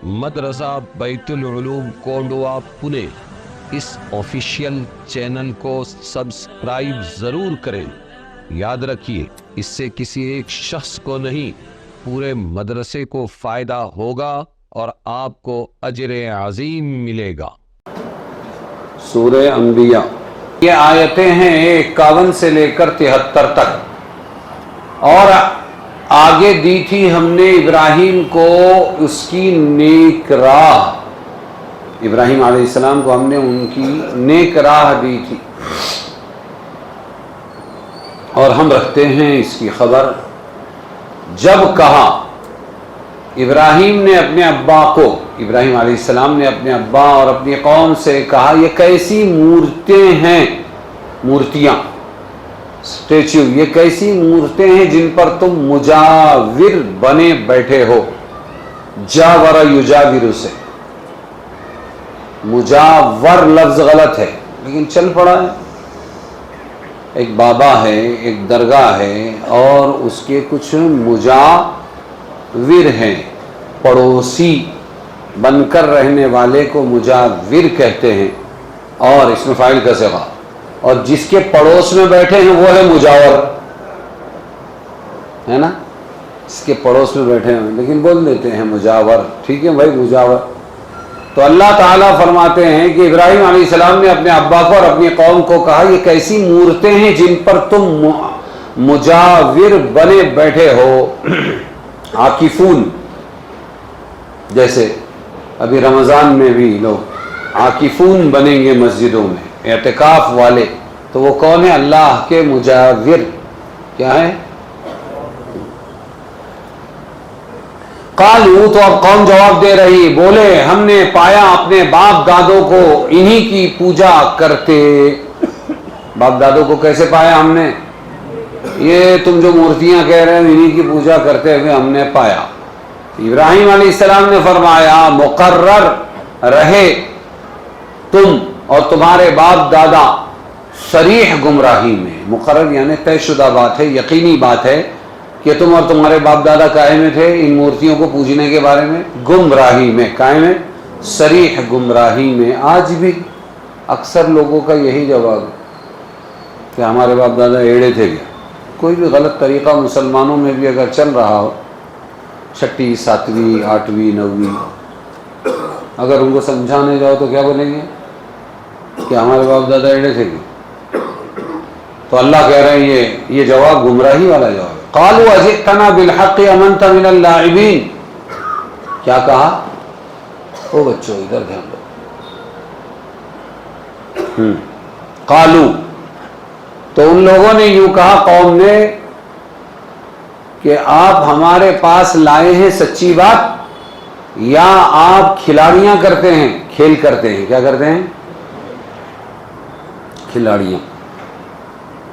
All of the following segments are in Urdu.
مدرسہ بیت العلوم کونڈوا پونے اس آفیشیل چینل کو سبسکرائب ضرور کریں۔ یاد رکھیے، اس سے کسی ایک شخص کو نہیں، پورے مدرسے کو فائدہ ہوگا اور آپ کو اجر عظیم ملے گا۔ سورہ انبیاء، یہ آیتیں ہیں 51 سے لے کر 73 تک، اور آگے دی تھی ہم نے ابراہیم کو اس کی نیک راہ، ابراہیم علیہ السلام کو ہم نے ان کی نیک راہ دی تھی، اور ہم رکھتے ہیں اس کی خبر۔ جب کہا ابراہیم نے اپنے ابا کو، ابراہیم علیہ السلام نے اپنے ابا اور اپنی قوم سے کہا، یہ کیسی مورتیں ہیں، مورتیاں، اسٹیچو، یہ کیسی مورتیں ہیں جن پر تم مجاور بنے بیٹھے ہو۔ جاور یجاور سے، مجاور لفظ غلط ہے لیکن چل پڑا ہے۔ ایک بابا ہے، ایک درگاہ ہے، اور اس کے کچھ مجاور ہیں، پڑوسی بن کر رہنے والے کو مجاور کہتے ہیں، اور اس میں فاعل کا صیغہ، اور جس کے پڑوس میں بیٹھے ہیں وہ ہے مجاور، ہے نا، اس کے پڑوس میں بیٹھے ہیں لیکن بول دیتے ہیں مجاور، ٹھیک ہے بھائی، مجاور۔ تو اللہ تعالیٰ فرماتے ہیں کہ ابراہیم علیہ السلام نے اپنے ابا کو اور اپنی قوم کو کہا، یہ کیسی مورتیں ہیں جن پر تم مجاور بنے بیٹھے ہو۔ عاکفون، جیسے ابھی رمضان میں بھی لوگ عاکفون بنیں گے مسجدوں میں، اعتکاف والے، تو وہ کون ہے؟ اللہ کے مجاور، کیا ہے؟ قالو، تو اب قوم جواب دے رہی، بولے ہم نے پایا اپنے باپ دادوں کو انہی کی پوجا کرتے۔ باپ دادوں کو کیسے پایا ہم نے؟ یہ تم جو مورتیاں کہہ رہے ہیں انہی کی پوجا کرتے ہوئے ہم نے پایا۔ ابراہیم علیہ السلام نے فرمایا، مقرر رہے تم اور تمہارے باپ دادا صریح گمراہی میں۔ مقرر یعنی طے شدہ بات ہے، یقینی بات ہے کہ تم اور تمہارے باپ دادا کائے میں تھے ان مورتیوں کو پوجنے کے بارے میں، گمراہی میں، کائے میں، صریح گمراہی میں۔ آج بھی اکثر لوگوں کا یہی جواب ہے کہ ہمارے باپ دادا ایڑے تھے کیا؟ کوئی بھی غلط طریقہ مسلمانوں میں بھی اگر چل رہا ہو، 6، 7، 8، 9، اگر ان کو سمجھانے جاؤ تو کیا بولیں گے کہ ہمارے باپ دادا ایڑے تھے کیا؟ تو اللہ کہہ رہے ہیں یہ جواب گمراہی والا جواب ہے۔ قالوا اجئتنا بالحق ام انت من اللاعبین، کیا کہا؟ او بچوں ادھر دھیان دو۔ قالو، تو ان لوگوں نے یوں کہا، قوم نے، کہ آپ ہمارے پاس لائے ہیں سچی بات یا آپ کھلاڑیاں کرتے ہیں، کھیل کرتے ہیں؟ کیا کرتے ہیں؟ کھلاڑیاں۔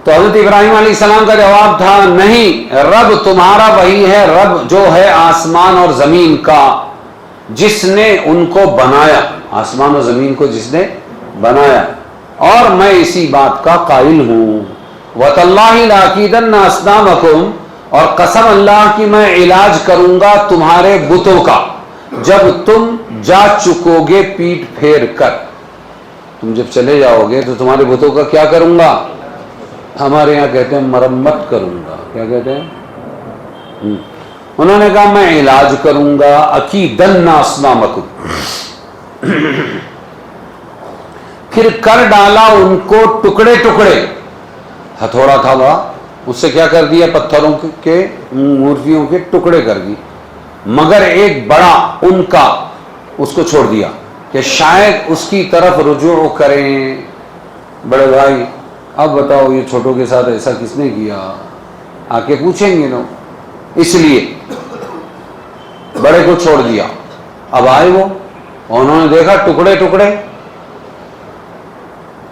تو حضرت ابراہیم علیہ السلام کا جواب تھا، نہیں، رب تمہارا وہی ہے، رب جو ہے آسمان اور زمین کا، جس نے ان کو بنایا، آسمان اور زمین کو جس نے بنایا، اور میں اسی بات کا قائل ہوں۔ وَتَاللَّهِ لَأَكِيدَنَّ أَصْنَامَكُمْ، اور قسم اللہ کی میں علاج کروں گا تمہارے بتوں کا، جب تم جا چکو گے پیٹ پھیر کر۔ تم جب چلے جاؤ گے تو تمہارے بتوں کا کیا کروں گا؟ ہمارے یہاں کہتے ہیں مرمت کروں گا۔ کیا کہتے ہیں؟ انہوں نے کہا میں علاج کروں گا، اکیدن اصنامکم، پھر کر ڈالا ان کو ٹکڑے ٹکڑے، ہتھوڑا تھا بڑا، اس سے کیا کر دیا؟ پتھروں کے، مورتیوں کے ٹکڑے کر دی، مگر ایک بڑا ان کا اس کو چھوڑ دیا کہ شاید اس کی طرف رجوع کریں۔ بڑے بھائی اب بتاؤ یہ چھوٹوں کے ساتھ ایسا کس نے کیا؟ آ کے پوچھیں گے لوگ، اس لیے بڑے کو چھوڑ دیا۔ اب آئے وہ، انہوں نے دیکھا ٹکڑے ٹکڑے،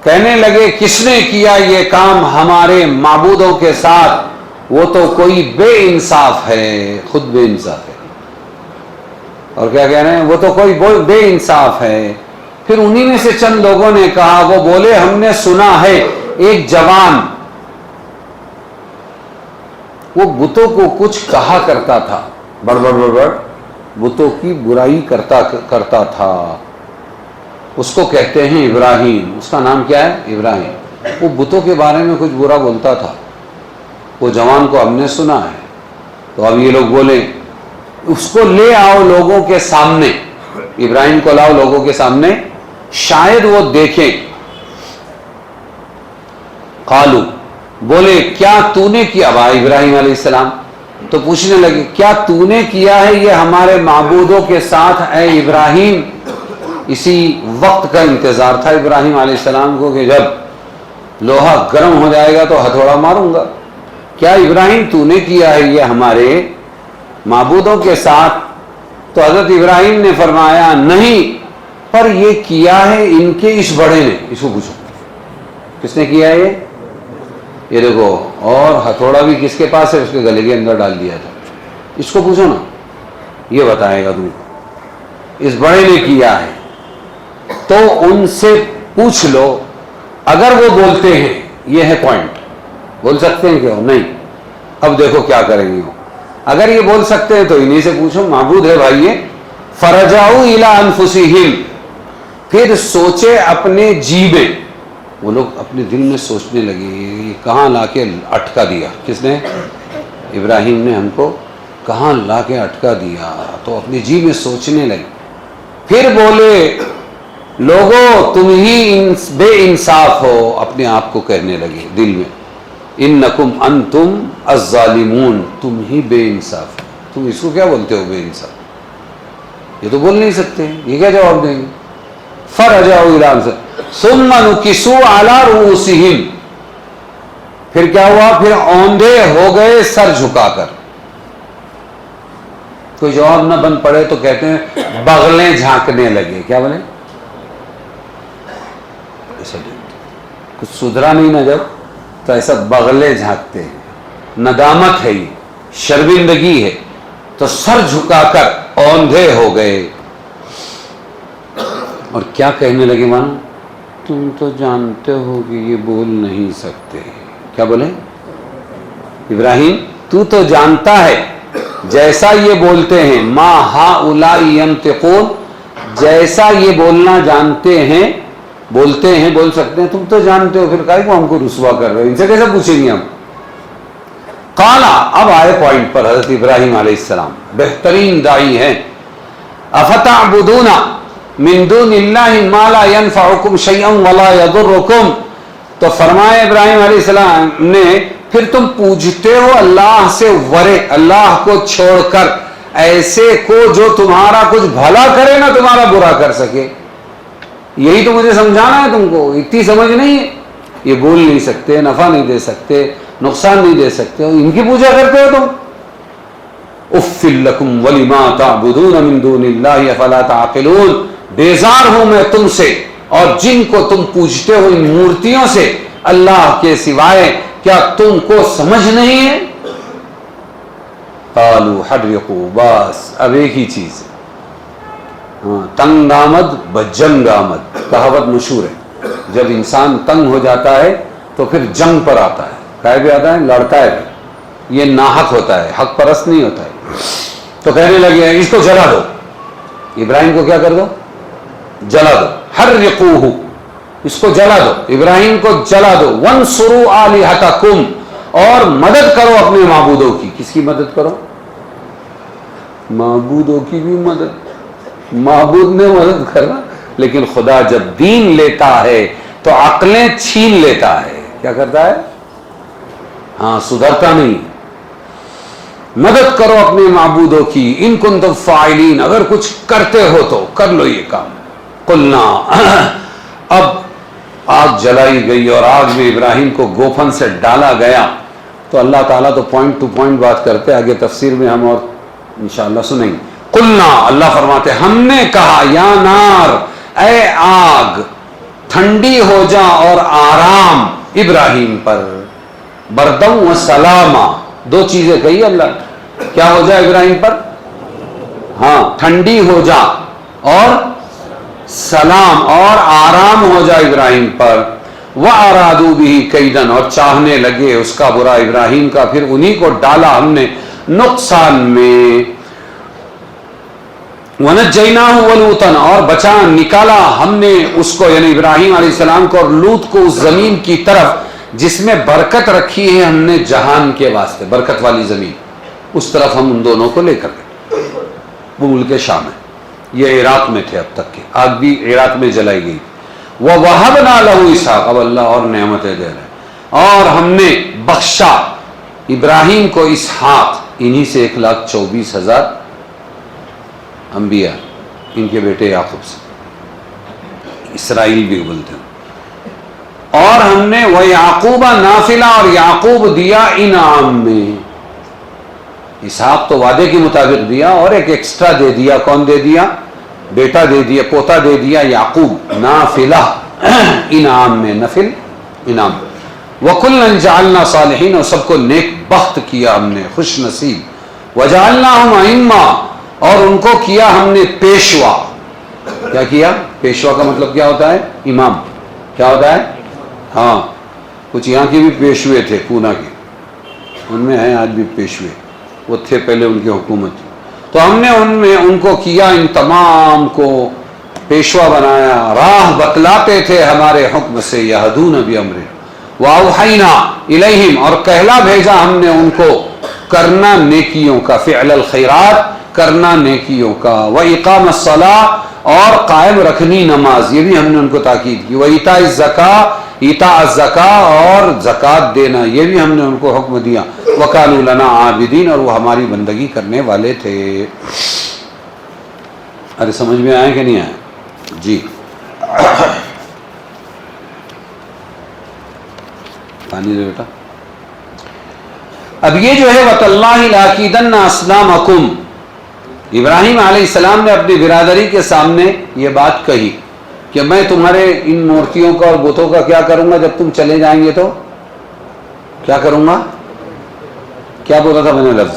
کہنے لگے کس نے کیا یہ کام ہمارے معبودوں کے ساتھ؟ وہ تو کوئی بے انصاف ہے، خود بے انصاف ہے۔ اور کیا کہہ رہے ہیں؟ وہ تو کوئی بے انصاف ہے۔ پھر انہی میں سے چند لوگوں نے کہا، وہ بولے ہم نے سنا ہے ایک جوان وہ بتوں کو کچھ کہا کرتا تھا، بڑ بڑ بڑ بڑ، بتوں کی برائی کرتا تھا. اس کو کہتے ہیں ابراہیم. اس کا نام کیا ہے؟ ابراہیم. وہ بتوں کے بارے میں کچھ برا بولتا تھا. وہ جوان کو ہم نے سنا ہے. تو اب یہ لوگ بولیں اس کو لے آؤ لوگوں کے سامنے. ابراہیم کو لاؤ لوگوں کے سامنے, شاید وہ دیکھیں. قالو, بولے کیا تو نے کیا بھائی ابراہیم علیہ السلام؟ تو پوچھنے لگے کیا تو نے کیا ہے یہ ہمارے معبودوں کے ساتھ اے ابراہیم؟ اسی وقت کا انتظار تھا ابراہیم علیہ السلام کو کہ جب لوہا گرم ہو جائے گا تو ہتھوڑا ماروں گا. کیا ابراہیم تو نے کیا ہے یہ ہمارے معبودوں کے ساتھ؟ تو حضرت ابراہیم نے فرمایا نہیں, پر یہ کیا ہے ان کے اس بڑے نے. اس کو پوچھو کس نے کیا ہے یہ دیکھو, اور ہتھوڑا بھی کس کے پاس ہے؟ اس کے گلے کے اندر ڈال دیا تھا. اس کو پوچھو نا, یہ بتائے گا تم کو. اس بڑے نے کیا ہے تو ان سے پوچھ لو. اگر وہ بولتے ہیں, یہ ہے پوائنٹ, بول سکتے ہیں کہ نہیں, اب دیکھو کیا کریں گے. اگر یہ بول سکتے ہیں تو انہی سے پوچھو, معبود ہے بھائی یہ. فرجعوا الی انفسہم, پھر سوچے اپنے جی میں. وہ لوگ اپنے دل میں سوچنے لگے یہ کہاں لا کے اٹکا دیا. کس نے؟ ابراہیم نے ہم کو کہاں لا کے اٹکا دیا. تو اپنے جی میں سوچنے لگے. پھر بولے لوگوں تم ہی بے انصاف ہو. اپنے آپ کو کہنے لگے دل میں, انکم انتم الظالمون, تم ہی بے انصاف. تم اس کو کیا بولتے ہو بے انصاف؟ یہ تو بول نہیں سکتے, یہ کیا جواب دیں گے؟ فرجعوا الی انفسہم ثم نکسوا علی رؤوسہم, پھر کیا ہوا؟ پھر اوندھے ہو گئے سر جھکا کر. کوئی جواب نہ بن پڑے تو کہتے ہیں بغلیں جھانکنے لگے. کیا بولے؟ ایسا کچھ سدھرا نہیں نا جب, تو ایسا بغلیں جھانکتے ہیں. ندامت ہے, یہ شرمندگی ہے. تو سر جھکا کر اوندھے ہو گئے اور کیا کہنے لگے؟ مانو تم تو جانتے ہو کہ یہ بول نہیں سکتے. کیا بولے؟ ابراہیم تو جانتا ہے جیسا یہ بولتے ہیں, ما ہؤلاء ینطقون, جیسا یہ بولنا جانتے ہیں بولتے ہیں بول سکتے ہیں, تم تو جانتے ہو, پھر کاہے کو ہم کو رسوا کر رہے ہو؟ ان سے کیسے پوچھیں گے ہم؟ قالا, اب آئے پوائنٹ پر. حضرت ابراہیم علیہ السلام بہترین داعی ہیں. افتعبدون من دون اللہ ما لا ينفعکم شیئا ولا یضرکم, تو فرمائے ابراہیم علیہ السلام نے پھر تم پوجتے ہو اللہ سے ورے, اللہ کو چھوڑ کر ایسے کو جو تمہارا کچھ بھلا کرے نہ تمہارا برا کر سکے. یہی تو مجھے سمجھانا ہے تم کو, اتنی سمجھ نہیں ہے. یہ بول نہیں سکتے, نفع نہیں دے سکتے, نقصان نہیں دے سکتے, ان کی پوجا کرتے ہو تم. اف لکم ولما تعبدون من دون اللہ افلا تعقلون, بیزار ہوں میں تم سے اور جن کو تم پوجتے ہو ان مورتیوں سے اللہ کے سوائے, کیا تم کو سمجھ نہیں ہے؟ قالوا حرقوا, بس اب ایک ہی چیز ہے, تنگ آمد بجنگ آمد, کہاوت مشہور ہے. جب انسان تنگ ہو جاتا ہے تو پھر جنگ پر آتا ہے. کہے بھی آتا ہے, لڑتا ہے بھی. یہ ناحق ہوتا ہے, حق پرست نہیں ہوتا ہے. تو کہنے لگے اس کو جلا دو. ابراہیم کو کیا کر دو؟ جلا دو. حرقوہ, اس کو جلا دو, ابراہیم کو جلا دو. وانصروا آلہتکم, اور مدد کرو اپنے معبودوں کی. کس کی مدد کرو؟ معبودوں کی بھی مدد. معبود نے مدد کرنا, لیکن خدا جب دین لیتا ہے تو عقلیں چھین لیتا ہے. کیا کرتا ہے؟ ہاں, سدھرتا نہیں. مدد کرو اپنے معبودوں کی. ان کنتم فاعلین, اگر کچھ کرتے ہو تو کر لو یہ کام. قلنا, اب آگ جلائی گئی اور آگ میں ابراہیم کو گوفن سے ڈالا گیا. تو اللہ تعالیٰ تو پوائنٹ ٹو پوائنٹ بات کرتے, آگے تفسیر میں ہم اور انشاءاللہ سنیں گے. قلنا, اللہ فرماتے ہم نے کہا, یا نار, اے آگ, ٹھنڈی ہو جا اور آرام ابراہیم پر. بردم و سلامہ, دو چیزیں کہی اللہ. کیا ہو جا ابراہیم پر؟ ہاں, ٹھنڈی ہو جا اور سلام اور آرام ہو جا ابراہیم پر. وَأَرَادُوا بِهِ كَيْدًا, اور چاہنے لگے اس کا برا ابراہیم کا, پھر انہی کو ڈالا ہم نے نقصان میں. وَنَجَّيْنَاهُ وَلُوطًا، اور بچا نکالا ہم نے اس کو یعنی ابراہیم علیہ السلام کو اور لوط کو اس زمین کی طرف جس میں برکت رکھی ہے ہم نے جہان کے واسطے، برکت والی زمین، اس طرف ہم ان دونوں کو لے کر گئے۔ وہ ملک شام ہے، یہ عراق میں تھے اب تک کے، آگ بھی عراق میں جلائی گئی۔ وَوَهَبْنَا لَهُ اسحاق، اب اللہ اور نعمتیں دے رہے، اور ہم نے بخشا ابراہیم کو اسحاق، انہی سے 1,24,000 انبیاء، ان کے بیٹے یعقوب سے، اسرائیل بھی بولتے ہیں۔ اور ہم نے وَيَعْقُوبَ نافلہ، اور یعقوب دیا انعام میں، اسحاق تو وعدے کے مطابق دیا اور ایک ایکسٹرا دے دیا، کون دے دیا؟ بیٹا دے دیا، پوتا دے دیا یعقوب، نافلہ انعام میں، نفل انعام۔ وَكُلًّا جَعَلْنَا صَالِحِينَ، اور سب کو نیک بخت کیا ہم نے، خوش نصیب۔ وَجَعَلْنَاهُمْ أَئِمَّةً، اور ان کو کیا ہم نے پیشوا۔ کیا کیا؟ پیشوا کا مطلب کیا ہوتا ہے؟ امام۔ کیا ہوتا ہے؟ ہاں، کچھ یہاں کے بھی پیشوے تھے، پونا کے، ان میں ہیں آج بھی پیشوے، وہ تھے پہلے ان کی حکومت، تو ہم نے ان کو کیا، ان تمام کو پیشوا بنایا، راہ بتلاتے تھے ہمارے حکم سے، یہدون بامرنا۔ وَأَوْحَيْنَا إِلَيْهِمْ، اور کہلا بھیجا ہم نے ان کو کرنا نیکیوں کا، فعل الخیرات، کرنا نیکیوں کا، وَإِقَامَ الصَّلَاةِ، اور قائم رکھنی نماز، یہ بھی ہم نے ان کو تاکید کی، وَإِيتَاءِ الزَّكَاةِ، ایتاء الزکاة، اور زکوٰۃ دینا، یہ بھی ہم نے ان کو حکم دیا، وَكَانُوا لَنَا عَابِدِينَ، اور وہ ہماری بندگی کرنے والے تھے۔ ارے سمجھ میں آئے کہ نہیں آئے؟ جی پانی دے بیٹا۔ اب یہ جو ہے وَتَاللَّهِ لَأَكِيدَنَّ أَصْنَامَكُمْ، ابراہیم علیہ السلام نے اپنی برادری کے سامنے یہ بات کہی کہ میں تمہارے ان مورتیوں کا اور بتوں کا کیا کروں گا، جب تم چلے جائیں گے تو کیا کروں گا؟ کیا بولا تھا میں نے لفظ؟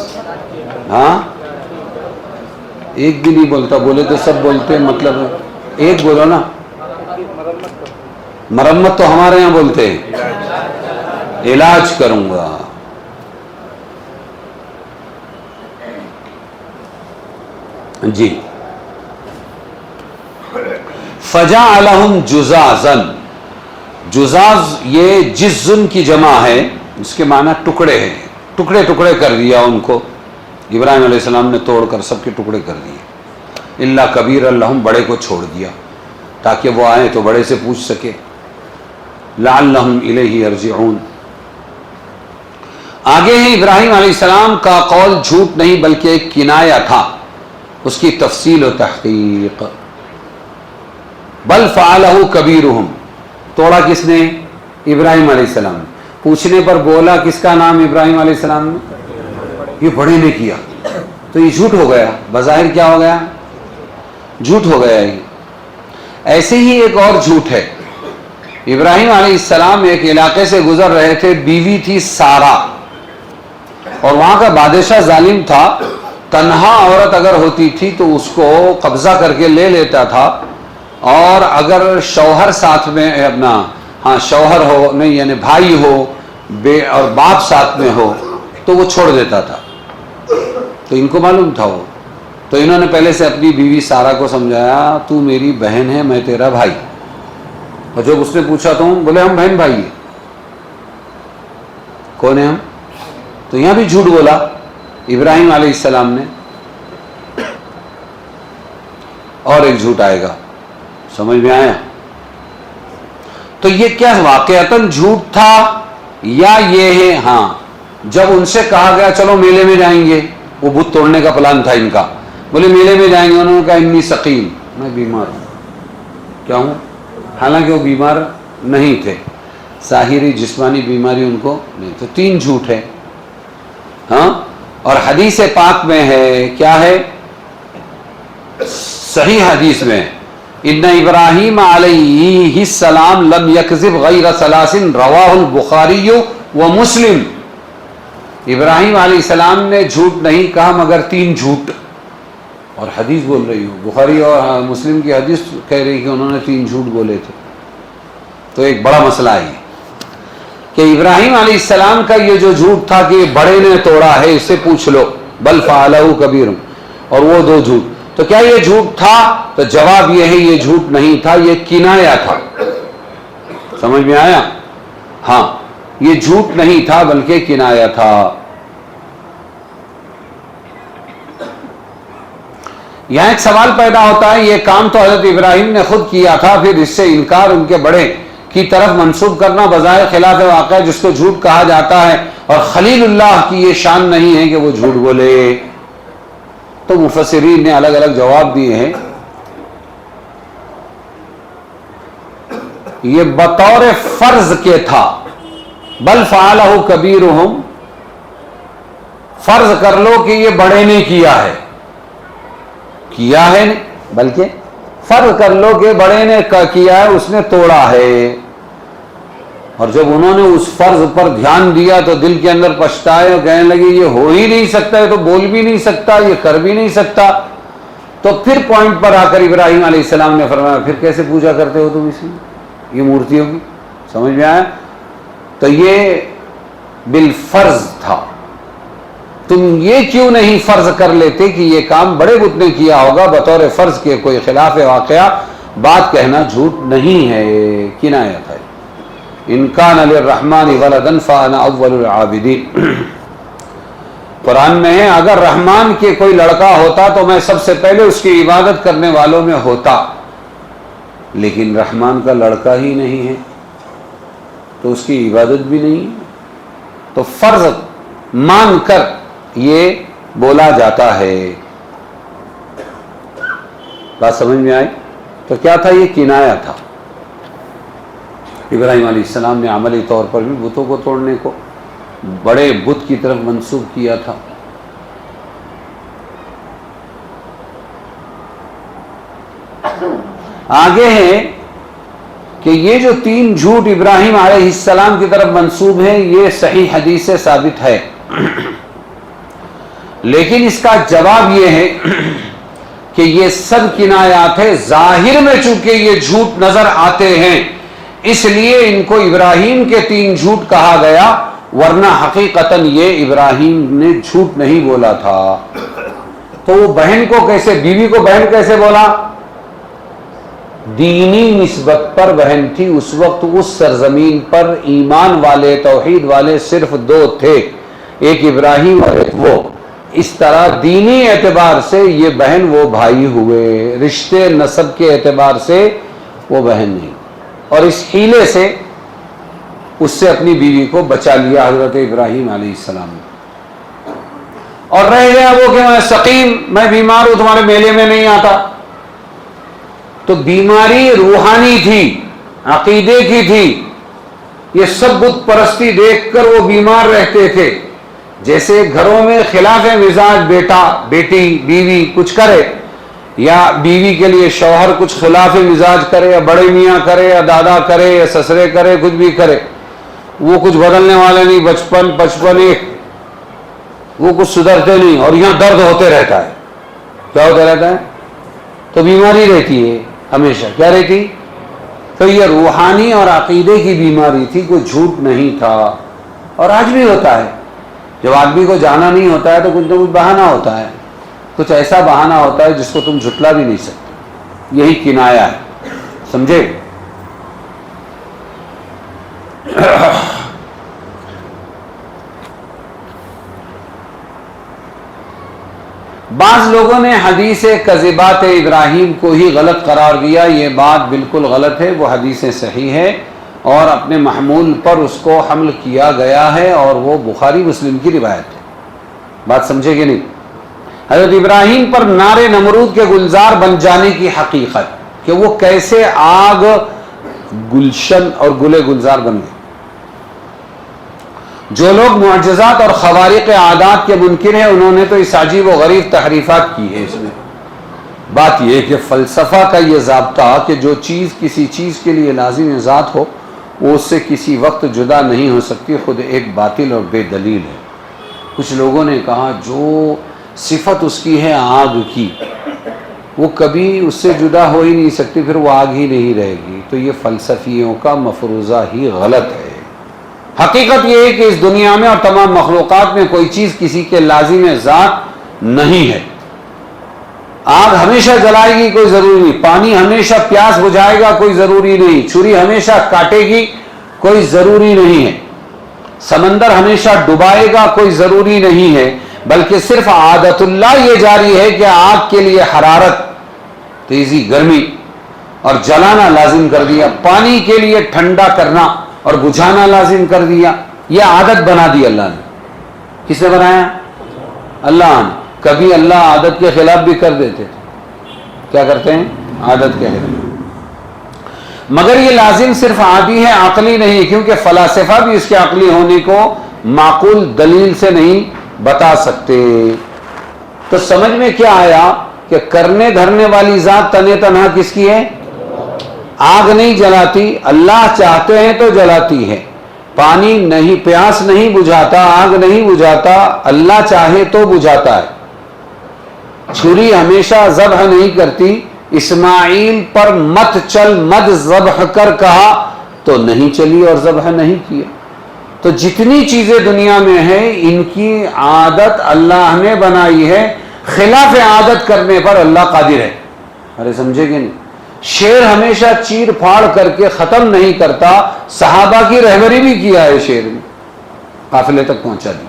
ہاں، ایک بھی نہیں بولتا، بولے تو سب بولتے، مطلب ایک بولو نا۔ مرمت تو ہمارے یہاں بولتے ہیں، علاج کروں گا۔ جی، فَجَعَلَهُمْ جُزَازًا، جزاز یہ جزن کی جمع ہے، اس کے معنی ٹکڑے ہیں، ٹکڑے ٹکڑے کر دیا ان کو، ابراہیم علیہ السلام نے توڑ کر سب کے ٹکڑے کر دیے، الا کبیر لہم، بڑے کو چھوڑ دیا تاکہ وہ آئیں تو بڑے سے پوچھ سکے، لعلہم الیہ یرجعون۔ آگے ہے ابراہیم علیہ السلام کا قول جھوٹ نہیں بلکہ ایک کنایہ تھا، اس کی تفصیل و تحقیق۔ بل فعلہ کبیرہم، توڑا کس نے؟ ابراہیم علیہ السلام نے۔ پوچھنے پر بولا کس کا نام ابراہیم علیہ السلام نے؟ یہ بڑے نے کیا، تو یہ جھوٹ ہو گیا، بظاہر کیا ہو گیا؟ جھوٹ ہو گیا۔ یہ ایسے ہی ایک اور جھوٹ ہے، ابراہیم علیہ السلام ایک علاقے سے گزر رہے تھے، بیوی تھی سارا، اور وہاں کا بادشاہ ظالم تھا، تنہا عورت اگر ہوتی تھی تو اس کو قبضہ کر کے لے لیتا تھا، اور اگر شوہر ساتھ میں اپنا شوہر ہو نہیں یعنی بھائی ہو اور باپ ساتھ میں ہو تو وہ چھوڑ دیتا تھا، تو ان کو معلوم تھا وہ، تو انہوں نے پہلے سے اپنی بیوی سارا کو سمجھایا تو میری بہن ہے، میں تیرا بھائی، اور جب اس نے پوچھا تو بولے ہم بہن بھائی ہیں، کون ہے ہم؟ تو یہاں بھی جھوٹ بولا ابراہیم علیہ السلام نے۔ اور ایک جھوٹ آئے گا، سمجھ میں آیا؟ تو یہ کیا واقعتاً جھوٹ تھا یا یہ ہے؟ ہاں، جب ان سے کہا گیا چلو میلے میں جائیں گے، وہ بت توڑنے کا پلان تھا ان کا، بولے میلے میں جائیں گے، انہوں نے کہا انی سقیم، میں بیمار ہوں۔ کیا ہوں؟ حالانکہ وہ بیمار نہیں تھے، ظاہری جسمانی بیماری ان کو نہیں، تو تین جھوٹ ہے۔ ہاں، اور حدیث پاک میں ہے، کیا ہے؟ صحیح حدیث میں، ان ابراہیم علیہ السلام لم یکذب غیر ثلاث، رواہ البخاری و مسلم، ابراہیم علیہ السلام نے جھوٹ نہیں کہا مگر تین جھوٹ، اور حدیث بول رہی ہو، بخاری اور مسلم کی حدیث کہہ رہی کہ انہوں نے تین جھوٹ بولے تھے۔ تو ایک بڑا مسئلہ ہے کہ ابراہیم علیہ السلام کا یہ جو جھوٹ تھا کہ بڑے نے توڑا ہے، اس سے پوچھ لو، بل فعلہ کبیرہم، اور وہ دو جھوٹ، تو کیا یہ جھوٹ تھا؟ تو جواب یہ ہے یہ جھوٹ نہیں تھا، یہ کنایا تھا۔ سمجھ میں آیا؟ ہاں، یہ جھوٹ نہیں تھا بلکہ کنایا تھا۔ یہاں ایک سوال پیدا ہوتا ہے، یہ کام تو حضرت ابراہیم نے خود کیا تھا، پھر اس سے انکار ان کے بڑے کی طرف منسوب کرنا بظاہر خلاف واقع جس کو جھوٹ کہا جاتا ہے، اور خلیل اللہ کی یہ شان نہیں ہے کہ وہ جھوٹ بولے۔ تو مفسرین نے الگ الگ جواب دیے ہیں۔ یہ بطور فرض کے تھا، بل فعلہ کبیرہم، فرض کر لو کہ یہ بڑے نے کیا ہے نہیں، بلکہ فرض کر لو کہ بڑے نے کیا ہے، اس نے توڑا ہے۔ اور جب انہوں نے اس فرض پر دھیان دیا تو دل کے اندر پچھتائے اور کہنے لگے یہ ہو ہی نہیں سکتا، یہ تو بول بھی نہیں سکتا، یہ کر بھی نہیں سکتا۔ تو پھر پوائنٹ پر آ کر ابراہیم علیہ السلام نے فرمایا پھر کیسے پوجا کرتے ہو تم اسی یہ مورتیوں کی؟ سمجھ میں آیا؟ تو یہ بالفرض تھا، تم یہ کیوں نہیں فرض کر لیتے کہ یہ کام بڑے بت نے کیا ہوگا؟ بطور فرض کے کوئی خلاف واقعہ بات کہنا جھوٹ نہیں ہے، کنایت ہے۔ ان کان للرحمن ولدا فانا اول العابدین، قرآن میں ہے اگر رحمان کے کوئی لڑکا ہوتا تو میں سب سے پہلے اس کی عبادت کرنے والوں میں ہوتا، لیکن رحمان کا لڑکا ہی نہیں ہے تو اس کی عبادت بھی نہیں ہے، تو فرض مان کر یہ بولا جاتا ہے۔ بات سمجھ میں آئی؟ تو کیا تھا؟ یہ کنایا تھا۔ ابراہیم علیہ السلام نے عملی طور پر بھی بتوں کو توڑنے کو بڑے بت کی طرف منسوب کیا تھا۔ آگے ہے کہ یہ جو تین جھوٹ ابراہیم علیہ السلام کی طرف منسوب ہیں یہ صحیح حدیث سے ثابت ہے، لیکن اس کا جواب یہ ہے کہ یہ سب کنایات ہے، ظاہر میں چونکہ یہ جھوٹ نظر آتے ہیں اس لیے ان کو ابراہیم کے تین جھوٹ کہا گیا، ورنہ حقیقتاً یہ ابراہیم نے جھوٹ نہیں بولا تھا۔ تو وہ بہن کو کیسے، بیوی کو بہن کیسے بولا؟ دینی نسبت پر بہن تھی، اس وقت اس سرزمین پر ایمان والے توحید والے صرف دو تھے، ایک ابراہیم اور ایک وہ، اس طرح دینی اعتبار سے یہ بہن وہ بھائی ہوئے، رشتے نسب کے اعتبار سے وہ بہن نہیں، اور اس حیلے سے اس سے اپنی بیوی کو بچا لیا حضرت ابراہیم علیہ السلام نے۔ اور رہ گیا وہ کہ میں سقیم، میں بیمار ہوں، تمہارے میلے میں نہیں آتا، تو بیماری روحانی تھی، عقیدے کی تھی، یہ سب بت پرستی دیکھ کر وہ بیمار رہتے تھے۔ جیسے گھروں میں خلاف مزاج بیٹا بیٹی بیوی کچھ کرے، یا بیوی کے لیے شوہر کچھ خلاف مزاج کرے، یا بڑے میاں کرے، یا دادا کرے، یا سسرے کرے، کچھ بھی کرے، وہ کچھ بدلنے والے نہیں، بچپن ایک، وہ کچھ سدھرتے نہیں، اور یہاں درد ہوتے رہتا ہے۔ کیا ہوتا رہتا ہے؟ تو بیماری رہتی ہے ہمیشہ، کیا رہتی؟ تو یہ روحانی اور عقیدے کی بیماری تھی، کوئی جھوٹ نہیں تھا۔ اور آج بھی ہوتا ہے، جب آدمی کو جانا نہیں ہوتا ہے تو کچھ نہ کچھ بہانہ ہوتا ہے، کچھ ایسا بہانہ ہوتا ہے جس کو تم جھٹلا بھی نہیں سکتے، یہی کنایا ہے، سمجھے؟ بعض لوگوں نے حدیث کذبات ابراہیم کو ہی غلط قرار دیا، یہ بات بالکل غلط ہے، وہ حدیث صحیح ہے اور اپنے محمول پر اس کو حمل کیا گیا ہے، اور وہ بخاری مسلم کی روایت ہے۔ بات سمجھے کہ نہیں؟ حضرت ابراہیم پر نار نمرود کے گلزار بن جانے کی حقیقت کہ وہ کیسے آگ گلشن اور گلے گلزار بن گئے۔ جو لوگ معجزات اور خوارق عادات کے منکر ہیں انہوں نے تو اس عجیب و غریب تحریفات کی ہے۔ اس میں بات یہ ہے کہ فلسفہ کا یہ ضابطہ کہ جو چیز کسی چیز کے لیے لازم ذات ہو وہ اس سے کسی وقت جدا نہیں ہو سکتی، خود ایک باطل اور بے دلیل ہے۔ کچھ لوگوں نے کہا جو صفت اس کی ہے آگ کی، وہ کبھی اس سے جدا ہو ہی نہیں سکتی، پھر وہ آگ ہی نہیں رہے گی، تو یہ فلسفیوں کا مفروضہ ہی غلط ہے۔ حقیقت یہ ہے کہ اس دنیا میں اور تمام مخلوقات میں کوئی چیز کسی کے لازم ذات نہیں ہے۔ آگ ہمیشہ جلائے گی کوئی ضروری نہیں، پانی ہمیشہ پیاس بجھائے گا کوئی ضروری نہیں، چھری ہمیشہ کاٹے گی کوئی ضروری نہیں ہے، سمندر ہمیشہ ڈبائے گا کوئی ضروری نہیں ہے، بلکہ صرف عادت اللہ یہ جاری ہے کہ آگ کے لیے حرارت، تیزی، گرمی اور جلانا لازم کر دیا، پانی کے لیے ٹھنڈا کرنا اور بجھانا لازم کر دیا، یہ عادت بنا دی اللہ نے۔ کس نے بنایا؟ اللہ نے۔ کبھی اللہ عادت کے خلاف بھی کر دیتے تھے، کیا کرتے ہیں؟ عادت کے خلاف، مگر یہ لازم صرف عادی ہے، عقلی نہیں، کیونکہ فلاسفہ بھی اس کے عقلی ہونے کو معقول دلیل سے نہیں بتا سکتے۔ تو سمجھ میں کیا آیا کہ کرنے دھرنے والی ذات تنے تنہا کس کی ہے؟ آگ نہیں جلاتی، اللہ چاہتے ہیں تو جلاتی ہے، پانی نہیں، پیاس نہیں بجھاتا، آگ نہیں بجھاتا، اللہ چاہے تو بجھاتا ہے، چھری ہمیشہ ذبح نہیں کرتی، اسماعیل پر مت چل مت ذبح کر کہا تو نہیں چلی اور ذبح نہیں کیا۔ تو جتنی چیزیں دنیا میں ہیں ان کی عادت اللہ نے بنائی ہے، خلاف عادت کرنے پر اللہ قادر ہے۔ ارے سمجھے کہ نہیں؟ شیر ہمیشہ چیر پھاڑ کر کے ختم نہیں کرتا، صحابہ کی رہبری بھی کیا ہے شیر نے، قافلے تک پہنچا دی۔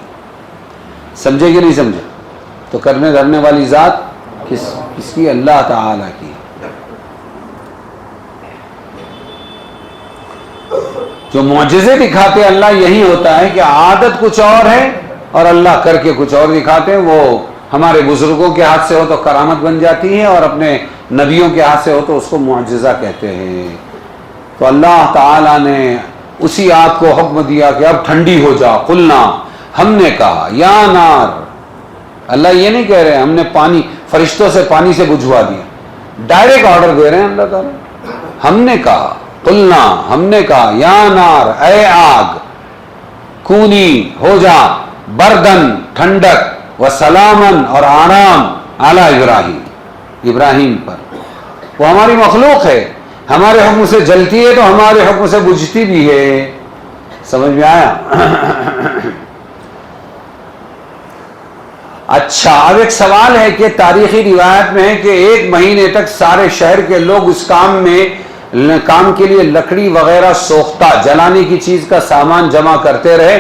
سمجھے کہ نہیں سمجھے؟ تو کرنے دھرنے والی ذات کس کی؟ اللہ تعالی کی۔ جو معجزے دکھاتے اللہ یہی ہوتا ہے کہ عادت کچھ اور ہے اور اللہ کر کے کچھ اور دکھاتے ہیں۔ وہ ہمارے بزرگوں کے ہاتھ سے ہو تو کرامت بن جاتی ہے، اور اپنے نبیوں کے ہاتھ سے ہو تو اس کو معجزہ کہتے ہیں۔ تو اللہ تعالیٰ نے اسی آگ کو حکم دیا کہ اب ٹھنڈی ہو جا، قلنا، ہم نے کہا یا نار، اللہ یہ نہیں کہہ رہے ہم نے پانی فرشتوں سے پانی سے بجھوا دیا، ڈائریکٹ آرڈر دے رہے ہیں اللہ تعالیٰ، ہم نے کہا، قلنا، ہم نے کہا، یا نار، اے آگ، کونی، ہو جا، بردن، ٹھنڈک، وسلامن، اور آرام، علی ابراہیم، ابراہیم پر۔ وہ ہماری مخلوق ہے، ہمارے حکم سے جلتی ہے تو ہمارے حکم سے بجھتی بھی ہے۔ سمجھ میں آیا؟ اچھا، اب ایک سوال ہے کہ تاریخی روایت میں ہے کہ 1 مہینے تک سارے شہر کے لوگ اس کام کے لیے لکڑی وغیرہ سوختہ، جلانے کی چیز کا سامان جمع کرتے رہے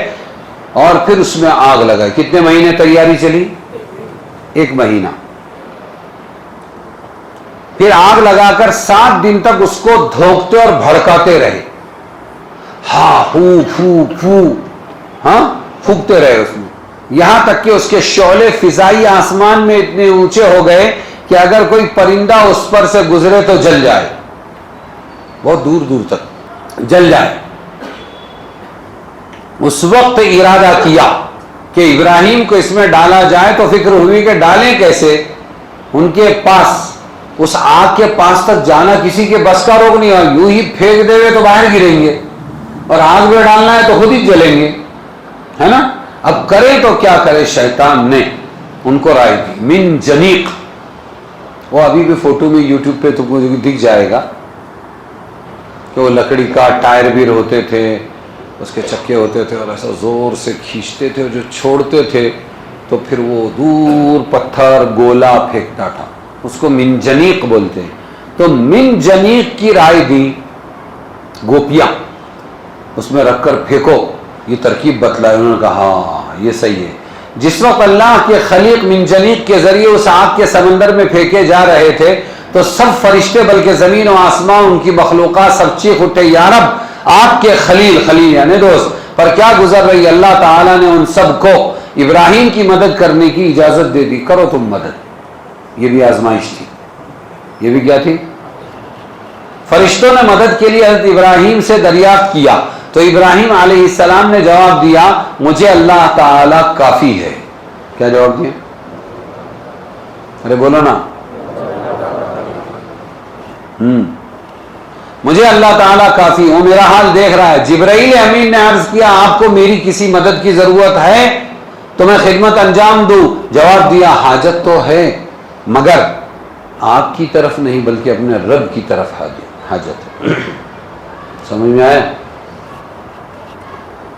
اور پھر اس میں آگ لگائی۔ کتنے مہینے تیاری چلی؟ 1 مہینہ۔ پھر آگ لگا کر 7 دن تک اس کو دھوکتے اور بھڑکاتے رہے، ہاں پھو پھو پھو، ہاں پھونکتے رہے اس میں، یہاں تک کہ اس کے شعلے فضائی آسمان میں اتنے اونچے ہو گئے کہ اگر کوئی پرندہ اس پر سے گزرے تو جل جائے، بہت دور دور تک جل جائے۔ اس وقت ارادہ کیا کہ ابراہیم کو اس میں ڈالا جائے، تو فکر ہوئی کہ ڈالیں کیسے؟ ان کے پاس، اس آگ کے پاس تک جانا کسی کے بس کا روک نہیں، اور یوں ہی پھینک دے ہوئے تو باہر گریں گے، اور آگ میں ڈالنا ہے تو خود ہی جلیں گے، ہے نا؟ اب کرے تو کیا کرے؟ شیطان نے ان کو رائے دی، من جنیق، وہ ابھی بھی فوٹو میں یوٹیوب پہ تو دکھ جائے گا کہ وہ لکڑی کا ٹائر بھی ہوتے تھے، اس کے چکے ہوتے تھے، اور ایسا زور سے کھینچتے تھے، جو چھوڑتے تھے تو پھر وہ دور پتھر گولا پھینکتا تھا، اس کو من جنیق بولتے ہیں۔ تو من جنیق کی رائے دی، گوپیاں اس میں رکھ کر پھینکو، یہ ترکیب بتلائی، انہوں نے کہا ہاں یہ صحیح ہے۔ جس وقت اللہ کے خلیق من جنیق کے ذریعے اس آگ کے سمندر میں پھینکے جا رہے تھے تو سب فرشتے بلکہ زمین و آسمان، ان کی مخلوقات سب چیخ اٹھے، یا رب آپ کے خلیل یعنی دوست پر کیا گزر رہی ہے۔ اللہ تعالیٰ نے ان سب کو ابراہیم کی مدد کرنے کی اجازت دے دی، کرو تم مدد۔ یہ بھی آزمائش تھی، یہ بھی کیا تھی؟ فرشتوں نے مدد کے لیے حضرت ابراہیم سے دریافت کیا تو ابراہیم علیہ السلام نے جواب دیا، مجھے اللہ تعالیٰ کافی ہے۔ کیا جواب دیا؟ ارے بولو نا، مجھے اللہ تعالیٰ کافی، وہ میرا حال دیکھ رہا ہے۔ جبرائیل امین نے عرض کیا، آپ کو میری کسی مدد کی ضرورت ہے تو میں خدمت انجام دوں؟ جواب دیا، حاجت تو ہے مگر آپ کی طرف نہیں بلکہ اپنے رب کی طرف حاجت ہے۔ سمجھ میں آیا؟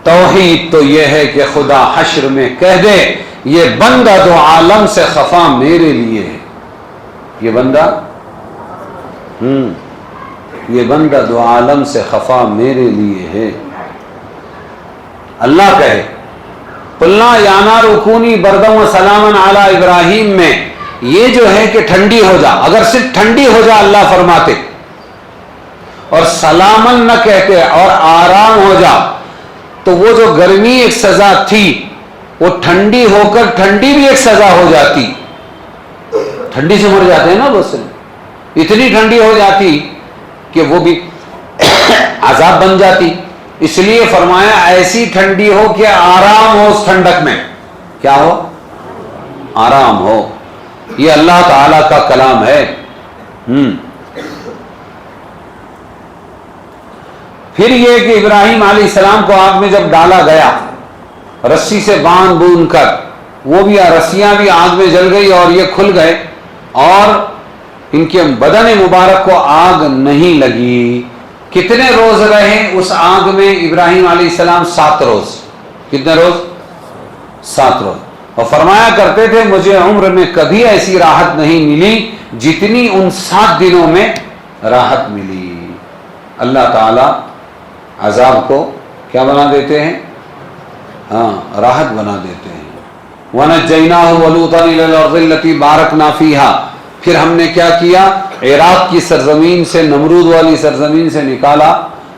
توحید تو یہ ہے کہ خدا حشر میں کہہ دے، یہ بندہ دو عالم سے خفا میرے لیے ہے۔ یہ بندہ دو عالم سے خفا میرے لیے ہے. اللہ کہے قلنا یا نار کونی بردم و سلامن علی ابراہیم میں یہ جو ہے کہ ٹھنڈی ہو جا، اگر صرف ٹھنڈی ہو جا اللہ فرماتے اور سلامن نہ کہتے اور آرام ہو جا، تو وہ جو گرمی ایک سزا تھی وہ ٹھنڈی ہو کر ٹھنڈی بھی ایک سزا ہو جاتی. ٹھنڈی سے مر جاتے ہیں نا بس، اتنی ٹھنڈی ہو جاتی کہ وہ بھی عذاب بن جاتی. اس لیے فرمایا ایسی ٹھنڈی ہو کہ آرام ہو اس ٹھنڈک میں. کیا ہو؟ آرام ہو. یہ اللہ تعالی کا کلام ہے. پھر یہ کہ ابراہیم علیہ السلام کو آگ میں جب ڈالا گیا رسی سے باندھ بوند کر، وہ بھی رسیاں بھی آگ میں جل گئی اور یہ کھل گئے اور ان کے بدن مبارک کو آگ نہیں لگی. کتنے روز رہے اس آگ میں ابراہیم علیہ السلام؟ 7 روز. کتنے روز؟ 7 روز. اور فرمایا کرتے تھے مجھے عمر میں کبھی ایسی راحت نہیں ملی جتنی ان 7 دنوں میں راحت ملی. اللہ تعالی عذاب کو کیا بنا دیتے ہیں؟ راحت بنا دیتے ہیں. وَنَجَّيْنَاهُ وَلُوطًا إِلَى الْأَرْضِ الَّتِي بَارَكْنَا فِيهَا. پھر ہم نے کیا کیا؟ عراق کی سرزمین سے، نمرود والی سرزمین سے نکالا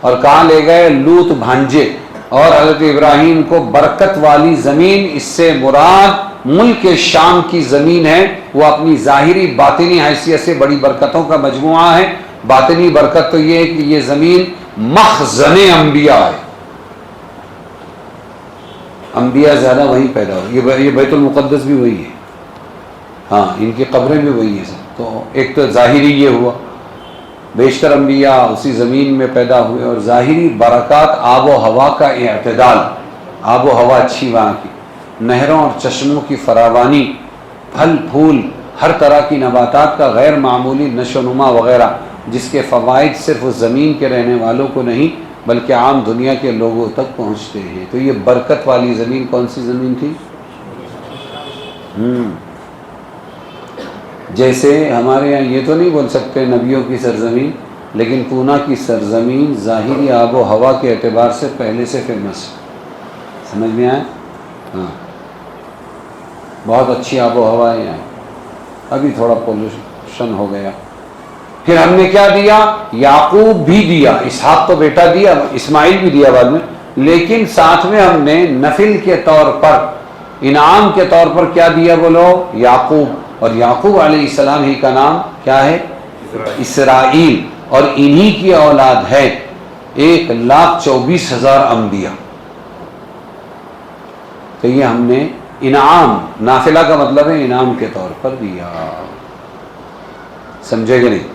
اور کہاں لے گئے؟ لوط بھانجے اور حضرت ابراہیم کو برکت والی زمین. اس سے مراد ملک شام کی زمین ہے. وہ اپنی ظاہری باطنی حیثیت سے بڑی برکتوں کا مجموعہ ہے. باطنی برکت تو یہ ہے کہ یہ زمین مخزن انبیاء ہے. انبیاء زیادہ وہیں پیدا ہو. یہ بیت المقدس بھی وہی ہے. ہاں، ان کی قبریں بھی وہی ہیں. تو ایک تو ظاہری یہ ہوا، بیشتر انبیاء اسی زمین میں پیدا ہوئے. اور ظاہری برکات آب و ہوا کا اعتدال، آب و ہوا اچھی وہاں کی، نہروں اور چشموں کی فراوانی، پھل پھول، ہر طرح کی نباتات کا غیر معمولی نشو و نما وغیرہ، جس کے فوائد صرف اس زمین کے رہنے والوں کو نہیں بلکہ عام دنیا کے لوگوں تک پہنچتے ہیں. تو یہ برکت والی زمین کون سی زمین تھی؟ جیسے ہمارے یہاں یہ تو نہیں بول سکتے نبیوں کی سرزمین، لیکن پونا کی سرزمین ظاہری آب و ہوا کے اعتبار سے پہلے سے فیمس ہے. سمجھ میں آئے؟ ہاں، بہت اچھی آب و ہوا ہے یہاں. ابھی تھوڑا پولوشن ہو گیا. پھر ہم نے کیا دیا؟ یعقوب بھی دیا. اسحاق تو بیٹا دیا، اسماعیل بھی دیا بعد میں، لیکن ساتھ میں ہم نے نفل کے طور پر، انعام کے طور پر کیا دیا بولو؟ یعقوب. اور یعقوب علیہ السلام ہی کا نام کیا ہے؟ اسرائیل. اور انہی کی اولاد ہے 1,24,000 انبیاء. تو یہ ہم نے انعام، نافلہ کا مطلب ہے انعام کے طور پر دیا. سمجھے کہ نہیں؟